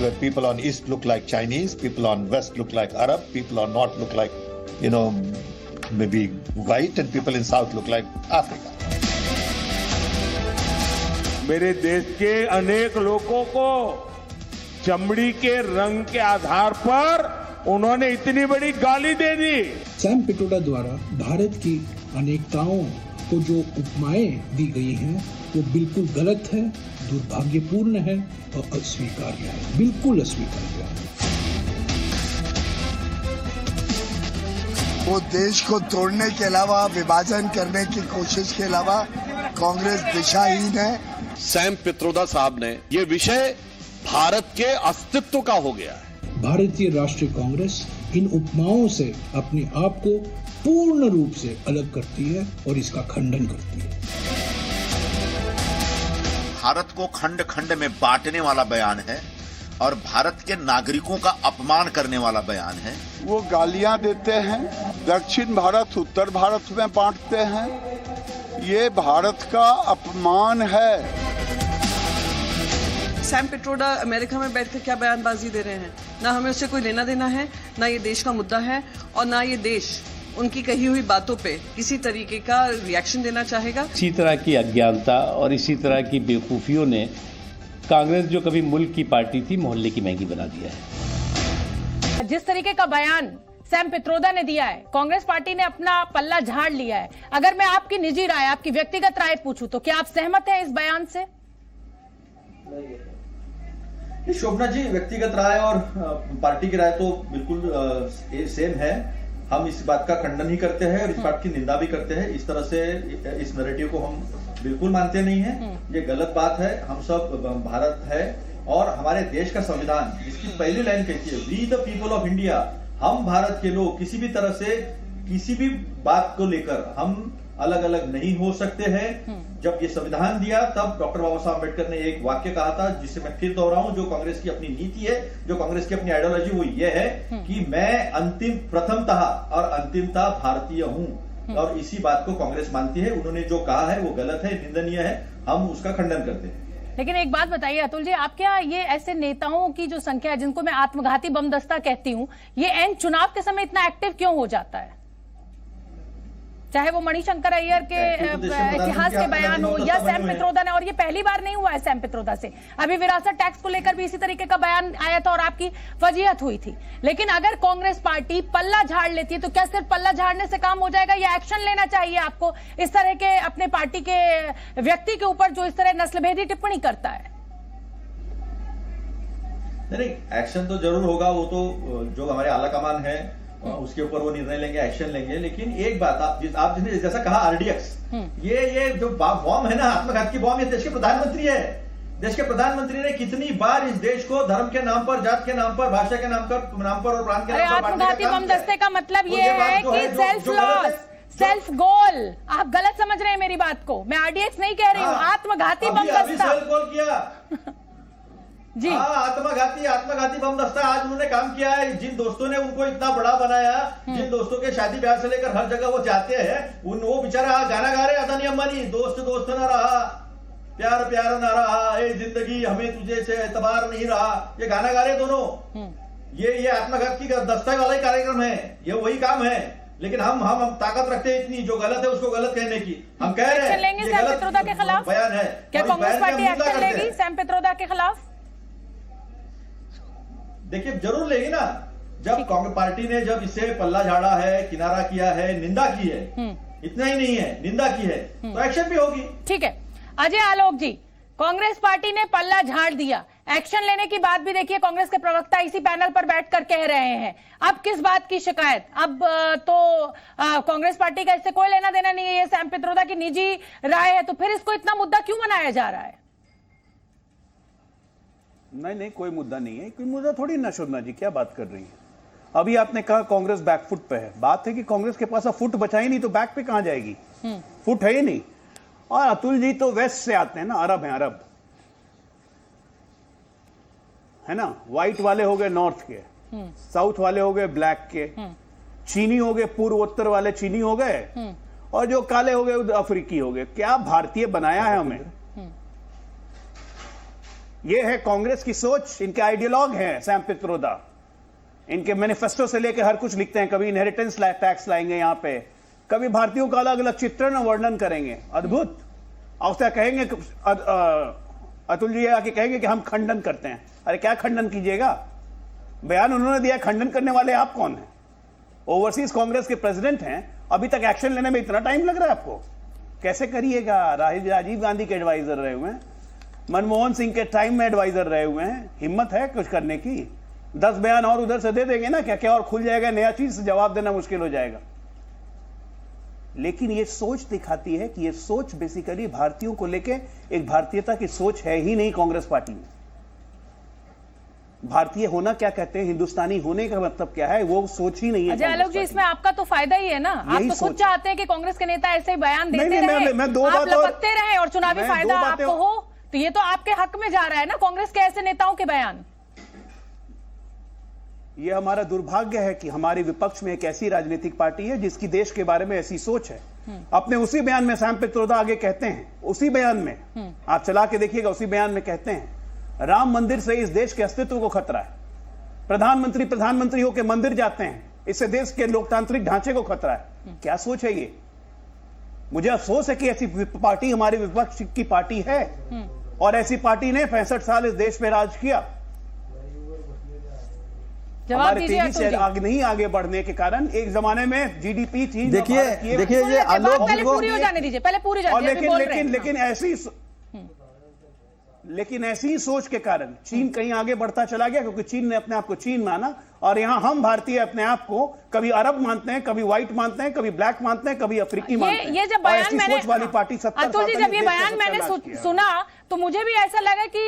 where people on East look like Chinese, people on West look like Arab, people on North look like, maybe white, and people in South look like Africa. मेरे देश के अनेक लोगों को चमड़ी के रंग के आधार पर उन्होंने इतनी बड़ी गाली दे दी। सैम पिट्रोडा द्वारा भारत की अनेकताओं को जो उपमाएं दी गई हैं वो बिल्कुल गलत है, दुर्भाग्यपूर्ण है और अस्वीकार्य है, बिल्कुल अस्वीकार्य है। वो देश को तोड़ने के अलावा, विभाजन करने की कोशिश के अलावा कांग्रेस दिशाहीन है। सैम पित्रोदा साहब ने ये विषय भारत के अस्तित्व का हो गया है। भारतीय राष्ट्रीय कांग्रेस इन उपमाओं से अपने आप को पूर्ण रूप से अलग करती है और इसका खंडन करती है। भारत को खंड खंड में बांटने वाला बयान है और भारत के नागरिकों का अपमान करने वाला बयान है। वो गालियां देते हैं, दक्षिण भारत उत्तर भारत में बांटते हैं। ये भारत का अपमान है। सैम पिट्रोडा अमेरिका में बैठकर क्या बयानबाजी दे रहे हैं? ना हमें उससे कोई लेना देना है, ना ये देश का मुद्दा है, और ना ये देश उनकी कही हुई बातों पे किसी तरीके का रिएक्शन देना चाहेगा। इसी तरह की अज्ञानता और इसी तरह की बेवकूफियों ने कांग्रेस, जो कभी मुल्क की पार्टी थी, मोहल्ले की मैगी बना दिया है। जिस तरीके का बयान सैम पित्रोदा ने दिया है, कांग्रेस पार्टी ने अपना पल्ला झाड़ लिया है। अगर मैं आपकी निजी राय, आपकी व्यक्तिगत राय पूछूं तो क्या आप सहमत हैं इस बयान से? शोभना जी, व्यक्तिगत राय और पार्टी की राय तो बिल्कुल सेम है। हम इस बात का खंडन ही करते हैं और इस बात की निंदा भी करते हैं। इस तरह से इस नैरेटिव को हम बिल्कुल मानते नहीं हैं। ये गलत बात है। हम सब भारत है और हमारे देश का संविधान, जिसकी पहली लाइन कहती है we the people of India, हम भारत के लोग किसी भी तरह से किसी भी बात को लेकर हम अलग अलग नहीं हो सकते हैं। जब ये संविधान दिया तब डॉक्टर बाबा साहब अम्बेडकर ने एक वाक्य कहा था, जिसे मैं फिर दोहराऊं, जो कांग्रेस की अपनी नीति है, जो कांग्रेस की अपनी आइडियोलॉजी, वो ये है कि मैं प्रथमतः और अंतिमतः भारतीय हूं। और इसी बात को कांग्रेस मानती है। उन्होंने जो कहा है वो गलत है, निंदनीय है, हम उसका खंडन करते हैं। लेकिन एक बात बताइए अतुल जी, आप क्या ये ऐसे नेताओं की जो संख्या है, जिनको मैं आत्मघाती बम दस्ता कहती हूं, ये एन चुनाव के समय इतना एक्टिव क्यों हो जाता है? चाहे वो मणिशंकर अय्यर के इतिहास के बयान हो या सैम पित्रोदा ने, और ये पहली बार नहीं हुआ है सैम पित्रोदा से। अभी विरासत टैक्स को लेकर भी इसी तरीके का बयान आया था और आपकी फजीहत हुई थी। लेकिन अगर कांग्रेस पार्टी पल्ला झाड़ लेती है तो क्या सिर्फ पल्ला झाड़ने से काम हो जाएगा या एक्शन लेना चाहिए आपको इस तरह के अपने पार्टी के व्यक्ति के ऊपर जो इस तरह नस्लभेदी टिप्पणी करता है? नहीं, एक्शन तो जरूर होगा। वो तो जो हमारे आलाकमान है उसके ऊपर वो निर्णय लेंगे, एक्शन लेंगे। लेकिन एक बात, आप जिसने जैसा कहा आरडीएक्स, ये जो बॉम्ब है ना, आत्मघात की बॉम्ब, ये देश के प्रधानमंत्री है। देश के प्रधानमंत्री ने कितनी बार इस देश को धर्म के नाम पर, जात के नाम पर, भाषा के नाम पर और प्रांत के नाम पर आत्मघाती बम दस्ते का मतलब ये है कि सेल्फ लॉस, सेल्फ गोल। आप गलत समझ रहे हैं मेरी बात को। मैं आरडीएक्स नहीं कह रही हूँ, आत्मघाती बम दस्ता। सेल्फ गोल किया जी, आत्मघाती बम दस्ता। आज उन्होंने काम किया है। जिन दोस्तों ने उनको इतना बड़ा बनाया, जिन दोस्तों के शादी ब्याह से लेकर हर जगह वो जाते हैं, वो बेचारा गाना गा रहे अदानी अंबानी, दोस्त दोस्त न रहा, प्यार प्यार न रहा, ए जिंदगी हमें तुझे से एतबार नहीं रहा, ये गाना गा रहे दोनों। ये आत्मघात की दस्ता वाला ही कार्यक्रम है, ये वही काम है। लेकिन हम ताकत रखते हैं इतनी, जो गलत है उसको गलत कहने की। हम कह रहे हैं लेंगे सैम पित्रोदा के खिलाफ बयान है। क्या कांग्रेस पार्टी एक्शन लेगी सैम पित्रोदा के खिलाफ? देखिए, जरूर लेगी ना। जब कांग्रेस पार्टी ने जब इसे पल्ला झाड़ा है, किनारा किया है, निंदा की है, इतना ही नहीं है, निंदा की है, तो एक्शन भी होगी। ठीक है अजय आलोक जी, कांग्रेस पार्टी ने पल्ला झाड़ दिया, एक्शन लेने की बात भी देखिए कांग्रेस के प्रवक्ता इसी पैनल पर बैठकर कह रहे हैं। अब किस बात की शिकायत? अब तो कांग्रेस पार्टी का इससे कोई लेना देना नहीं है, ये सैम पित्रोदा की निजी राय है, तो फिर इसको इतना मुद्दा क्यों बनाया जा रहा है? नहीं, कोई मुद्दा नहीं है। कोई मुद्दा थोड़ी ना। शोभना जी, क्या बात कर रही है? अभी आपने कहा कांग्रेस बैकफुट पे है। बात है कि कांग्रेस के पास अब फुट बचा ही नहीं, तो बैक पे कहां जाएगी? फुट है ही नहीं। और अतुल जी तो वेस्ट से आते हैं ना, अरब हैं, अरब है ना। व्हाइट वाले हो गए नॉर्थ के, साउथ वाले हो गए ब्लैक के, चीनी हो गए पूर्वोत्तर वाले चीनी हो गए, और जो काले हो गए अफ्रीकी हो गए। क्या भारतीय बनाया है हमें? ये है कांग्रेस की सोच। इनके आइडियोलॉग हैं सैम पित्रोदा, इनके मैनिफेस्टो से लेकर हर कुछ लिखते हैं। कभी इनहेरिटेंस टैक्स लाएंगे यहां पे, कभी भारतीयों का अलग अलग चित्रण और वर्णन करेंगे। अद्भुत। और कहेंगे अतुल जी आके कहेंगे कि हम खंडन करते हैं। अरे क्या खंडन कीजिएगा, बयान उन्होंने दिया, खंडन करने वाले आप कौन हैं? ओवरसीज कांग्रेस के प्रेसिडेंट हैं, अभी तक एक्शन लेने में इतना टाइम लग रहा है आपको? कैसे करिएगा? राजीव गांधी के एडवाइजर रहे हुए हैं, मनमोहन सिंह के टाइम में एडवाइजर रहे हुए हैं। हिम्मत है कुछ करने की? 10 बयान और उधर से दे देंगे ना, क्या क्या और खुल जाएगा, नया चीज से जवाब देना मुश्किल हो जाएगा। लेकिन ये सोच दिखाती है कि ये सोच बेसिकली भारतीयों को लेके एक भारतीयता की सोच है ही नहीं कांग्रेस पार्टी में। भारतीय होना क्या कहते हैं, हिंदुस्तानी होने का मतलब क्या है, वो सोच ही नहीं है। अजय आलोक जी, इसमें आपका तो फायदा ही है ना, आप तो खुद चाहते हैं कि कांग्रेस के नेता ऐसे ही बयान देते रहे, आप लपकते रहे और चुनावी फायदा आपको हो, तो ये तो आपके हक में जा रहा है ना कांग्रेस के ऐसे नेताओं के बयान। ये हमारा दुर्भाग्य है कि हमारे विपक्ष में एक ऐसी राजनीतिक पार्टी है जिसकी देश के बारे में ऐसी सोच है। अपने उसी बयान में सैम पित्रोदा आगे कहते हैं, उसी बयान में आप चला के देखिएगा, उसी बयान में कहते हैं राम मंदिर से इस देश के अस्तित्व को खतरा है। प्रधानमंत्री होकर मंदिर जाते हैं, इससे देश के लोकतांत्रिक ढांचे को खतरा है। क्या सोच है ये? मुझे अफसोस है कि ऐसी पार्टी हमारे विपक्ष की पार्टी है, और ऐसी पार्टी ने 65 साल इस देश में राज किया। हमारे तेजी से नहीं आगे बढ़ने के कारण एक जमाने में जीडीपी चीन, देखिए ये आलोक पहले पूरी हो जाने दीजिए, पहले पूरी लेकिन ऐसी सोच के कारण चीन कहीं आगे बढ़ता चला गया, क्योंकि चीन ने अपने आप को चीन माना, और यहां हम भारतीय अपने आप को कभी अरब मानते हैं, कभी व्हाइट मानते हैं, कभी ब्लैक मानते हैं, कभी अफ्रीकी मानते हैं। ये जब बयान मैंने सोच वाली पार्टी 70 अतुल जी, जब ये बयान मैंने सुना तो मुझे भी ऐसा लगा कि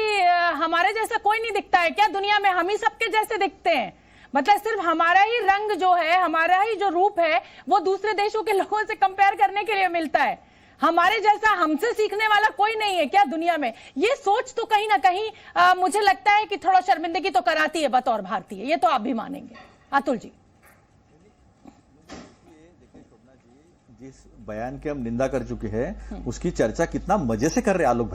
हमारे जैसा कोई नहीं दिखता है क्या दुनिया में, हम ही सबके जैसे दिखते हैं। मतलब सिर्फ हमारा ही रंग जो है, हमारा ही जो रूप है, वो दूसरे देशों के लोगों से कंपेयर करने के लिए मिलता है। हमारे जैसा हमसे सीखने वाला कोई नहीं है क्या दुनिया में? ये सोच तो कहीं ना कहीं मुझे लगता है कि थोड़ा शर्मिंदगी तो कराती है बतौर भारतीय, ये तो आप भी मानेंगे। अतुल जी, जिस बयान की हम निंदा कर चुके हैं उसकी चर्चा कितना मजे से कर रहे आलोक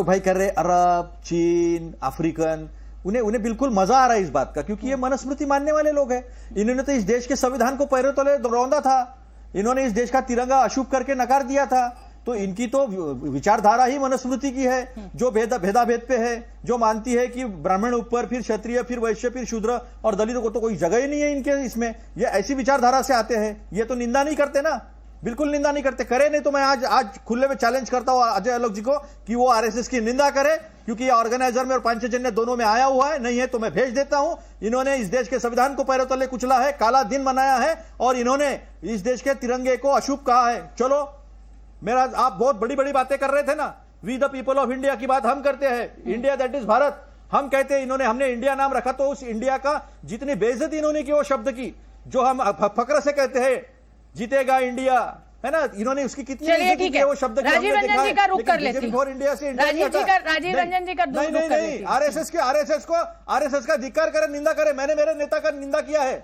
भाई कर रहे, अरब, चीन, अफ्रीकन, उन्हें बिल्कुल मजा आ रहा है इस बात का, क्योंकि ये मनुस्मृति मानने वाले लोग हैं। इन्होंने तो इस देश के संविधान को पैरों तले रौंदा था, इन्होंने इस देश का तिरंगा अशुभ करके नकार दिया था। तो इनकी तो विचारधारा ही मनुस्मृति की है, जो भेदाभेद पे है, जो मानती है कि ब्राह्मण ऊपर, फिर क्षत्रिय, फिर वैश्य, फिर शूद्र, और दलितों को तो कोई जगह ही नहीं है इनके इसमें। ये ऐसी विचारधारा से आते हैं, ये तो निंदा नहीं करते ना, बिल्कुल निंदा नहीं करते। करे नहीं तो मैं आज खुले में चैलेंज करता हूं अजय आलोक जी को कि वो आरएसएस की निंदा करे, क्योंकि ये ऑर्गेनाइजर में और पांचजन्य दोनों में आया हुआ है। नहीं है तो मैं भेज देता हूं। इन्होंने इस देश के संविधान को पैरों तले कुचला है, काला दिन मनाया है, और इन्होंने इस देश के तिरंगे को अशुभ कहा है। चलो, आप बहुत बड़ी बड़ी बातें कर रहे थे ना, we the people of India की बात हम करते हैं, इंडिया दैट इज भारत हम कहते हैं। हमने इंडिया नाम रखा, तो उस इंडिया का जितनी बेइज्जती इन्होंने की वो शब्द की, जो हम फक्र से कहते हैं जीतेगा इंडिया, है ना, इन्होंने उसकी कितनी ठीक है, वो शब्द राजीव रंजन जी का रुख कर लेती हूं। इंडिया से राजीव रंजन जी का नहीं, आरएसएस का धिक्कार करे, निंदा करे। मैंने मेरे नेता का निंदा किया है।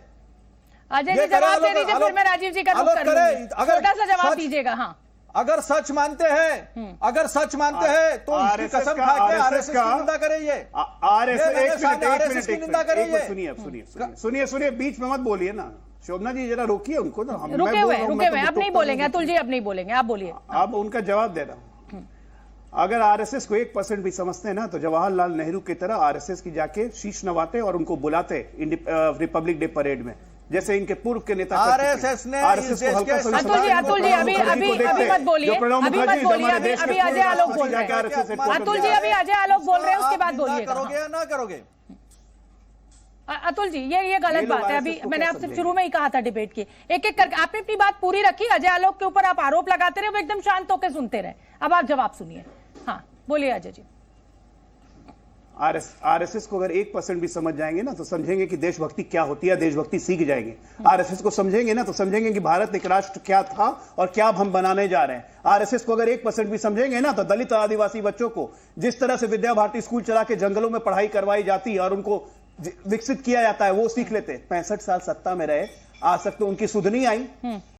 अजय जी जवाब दे दीजिए, फिर मैं राजीव जी का रुख कर लूंगी। छोटा सा जवाब दीजिएगा। हाँ, अगर सच मानते हैं तो उसकी कसम खा के आरएसएस की निंदा करेंगे। आरएसएस की निंदा करेंगे। सुनिए, बीच में मत बोलिए ना। शोभना जी जरा रोकिए उनको ना। रुके हुए अब नहीं बोलेंगे अतुल जी, अब नहीं बोलेंगे, आप बोलिए। अब उनका जवाब दे रहा हूं। अगर आरएसएस को 1% भी समझते हैं ना, तो जवाहरलाल नेहरू की तरह आरएसएस की जाके शीश नवाते और उनको बुलाते रिपब्लिक डे परेड में, जैसे इनके पूर्व के नेता आरएसएस ने अतुल जी अभी मत बोलिए, अभी अजय आलोक बोल रहे हैं। अतुल जी अभी अजय आलोक बोल रहे हैं, उसके बाद बोलिए। करोगे या ना करोगे? अतुल जी ये गलत बात है। अभी मैंने आपसे शुरू में ही कहा था डिबेट की, एक एक करके आपने अपनी बात पूरी रखी। अजय आलोक के ऊपर आप आरोप लगाते रहे, वो एकदम शांत होकर सुनते रहे। अब आप जवाब सुनिए। हाँ, बोलिए अजय जी। आरएसएस को अगर 1% भी समझ जाएंगे ना, तो समझेंगे कि देशभक्ति क्या होती है, देशभक्ति सीख जाएंगे। आरएसएस को समझेंगे ना, तो समझेंगे कि भारत एक राष्ट्र क्या था और क्या अब हम बनाने जा रहे हैं। आरएसएस को अगर 1% भी समझेंगे ना, तो दलित आदिवासी बच्चों को जिस तरह से विद्या भारती स्कूल चला के जंगलों में पढ़ाई करवाई जाती है और उनको विकसित किया जाता है, वो सीख लेते। 65 साल सत्ता में रहे, आज तक तो उनकी सुध नहीं आई।